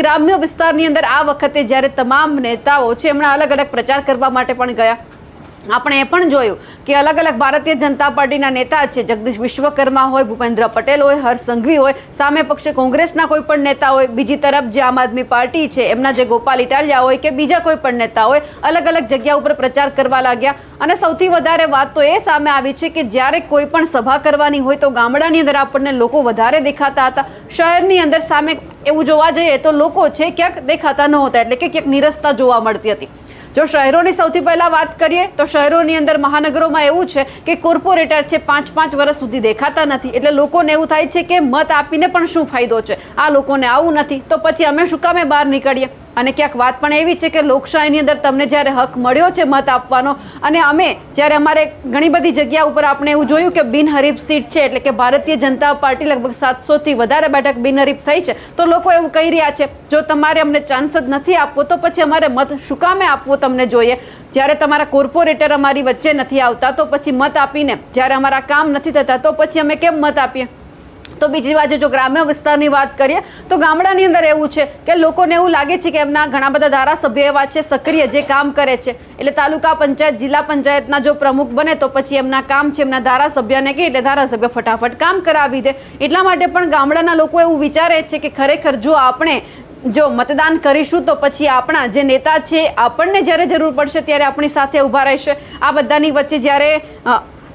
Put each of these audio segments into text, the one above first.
ગ્રામ્ય વિસ્તારની અંદર આ વખતે જ્યારે તમામ નેતાઓ છે એમણે અલગ અલગ પ્રચાર કરવા માટે પણ ગયા. આપણે એ પણ જોયું કે અલગ અલગ ભારતીય જનતા પાર્ટીના નેતા છે, જગદીશ વિશ્વકર્મા હોય, ભૂપેન્દ્ર પટેલ હોય, હર્ષ સંઘવી હોય, સામે પક્ષે કોંગ્રેસના કોઈ પણ નેતા હોય, બીજી તરફ જે આમ આદમી પાર્ટી છે એમના જે ગોપાલ ઇટાલિયા હોય કે બીજા કોઈ પણ નેતા હોય, અલગ અલગ જગ્યા ઉપર પ્રચાર કરવા લાગ્યા. અને સૌથી વધારે વાત તો એ સામે આવી છે કે જ્યારે કોઈ પણ સભા કરવાની હોય તો ગામડાની અંદર આપણને લોકો વધારે દેખાતા હતા. શહેરની અંદર સામે એવું જોવા જઈએ તો લોકો છે ક્યાંક દેખાતા નહોતા, એટલે કે ક્યાંક નિરસતા જોવા મળતી હતી. જો શહેરોની સૌથી પહેલા વાત કરીએ તો શહેરોની અંદર મહાનગરોમાં એવું છે કે કોર્પોરેટર છે 5-5 વર્ષ સુધી દેખાતા નથી, એટલે લોકોને એવું થાય છે કે મત આપીને પણ શું ફાયદો છે, આ લોકોને આવું નથી તો પછી અમે શું કામે બહાર નીકળીએ. અને ક્યાંક વાત પણ એવી છે કે લોકશાહીની અંદર તમને જ્યારે હક મળ્યો છે મત આપવાનો, અને અમે જ્યારે અમારે ઘણી બધી જગ્યા ઉપર આપણે એવું જોયું કે બિનહરીફ સીટ છે, એટલે કે ભારતીય જનતા પાર્ટી લગભગ 700થી વધારે બેઠક બિનહરીફ થઈ છે, તો લોકો એવું કહી રહ્યા છે જો તમારે અમને ચાન્સ જ નથી આપવો તો પછી અમારે મત શું કામે આપવો તમને જોઈએ. જ્યારે તમારા કોર્પોરેટર અમારી વચ્ચે નથી આવતા તો પછી મત આપીને જ્યારે અમારા કામ નથી થતા તો પછી અમે કેમ મત આપીએ. તો બીજી બાજુ જો ગ્રામ્ય વિસ્તારની વાત કરીએ તો ગામડાની અંદર એવું છે કે લોકોને એવું લાગે છે કે એમના ઘણા બધા ધારાસભ્ય એવા છે સક્રિય જે કામ કરે છે, એટલે તાલુકા પંચાયત જિલ્લા પંચાયતના જો પ્રમુખ બને તો પછી એમના કામ છે એમના ધારાસભ્યને કે એટલે ધારાસભ્ય ફટાફટ કામ કરાવી દે. એટલા માટે પણ ગામડાના લોકો એવું વિચારે છે કે ખરેખર જો આપણે જો મતદાન કરીશું તો પછી આપણા જે નેતા છે આપણને જ્યારે જરૂર પડશે ત્યારે આપણી સાથે ઊભા રહેશે. આ બધાની વચ્ચે જ્યારે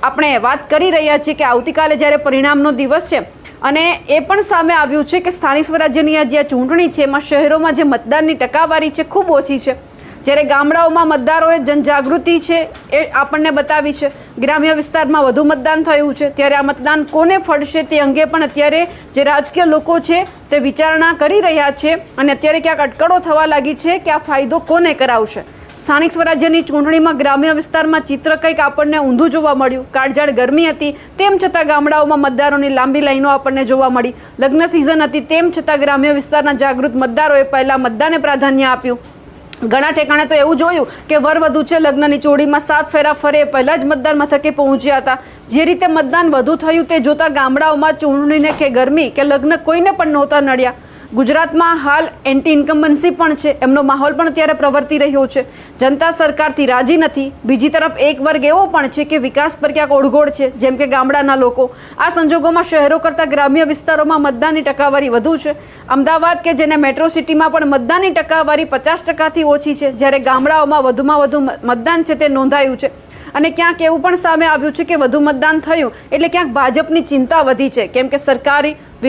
આપણે વાત કરી રહ્યા છીએ કે આવતીકાલે જ્યારે પરિણામનો દિવસ છે અને એ પણ સામે આવ્યું છે કે સ્થાનિક સ્વરાજ્યની આ જે ચૂંટણી છે એમાં શહેરોમાં જે મતદાનની ટકાવારી છે ખૂબ ઓછી છે, જ્યારે ગામડાઓમાં મતદારોએ જનજાગૃતિ છે એ આપણને બતાવી છે. ગ્રામ્ય વિસ્તારમાં વધુ મતદાન થયું છે, ત્યારે આ મતદાન કોને ફળશે તે અંગે પણ અત્યારે જે રાજકીય લોકો છે તે વિચારણા કરી રહ્યા છે અને અત્યારે ક્યાંક અટકળો થવા લાગી છે કે આ ફાયદો કોને કરાવશે. સ્થાનિક સ્વરાજ્યની ચૂંટણીમાં ગ્રામ્ય વિસ્તારમાં ચિત્ર કંઈક આપણને ઊંધું જોવા મળ્યું. કાળઝાળ ગરમી હતી તેમ છતાં ગામડાઓમાં મતદારોની લાંબી લાઈનો આપણને જોવા મળી. લગ્ન સિઝન હતી તેમ છતાં ગ્રામ્ય વિસ્તારના જાગૃત મતદારોએ પહેલા મતદાનને પ્રાધાન્ય આપ્યું. ઘણા ઠેકાણે તો એવું જોયું કે વરવધુ છે લગ્નની ચોડીમાં 7 ફેરા ફરે પહેલા જ મતદાન મથકે પહોંચ્યા હતા. જે રીતે મતદાન વધુ થયું તે જોતા ગામડાઓમાં ચૂંટણીને કે ગરમી કે લગ્ન કોઈને પણ નહોતા નડ્યા. ગુજરાતમાં હાલ એન્ટી ઇન્કમ્બન્સી પણ છે, એમનો માહોલ પણ અત્યારે પ્રવર્તી રહ્યો છે. જનતા સરકારથી રાજી નથી. બીજી તરફ એક વર્ગ એવો પણ છે કે વિકાસ પર ક્યાંક ઓળઘોળ છે, જેમ કે ગામડાના લોકો. આ સંજોગોમાં શહેરો કરતાં ગ્રામ્ય વિસ્તારોમાં મતદાનની ટકાવારી વધુ છે. અમદાવાદ કે જેને મેટ્રો સિટીમાં પણ મતદાનની ટકાવારી 50%થી ઓછી છે, જ્યારે ગામડાઓમાં વધુમાં વધુ મતદાન છે તે નોંધાયું છે. અને ક્યાંક એવું પણ સામે આવ્યું છે કે વધુ મતદાન થયું એટલે ક્યાંક ભાજપની ચિંતા વધી છે, કેમ કે સરકારી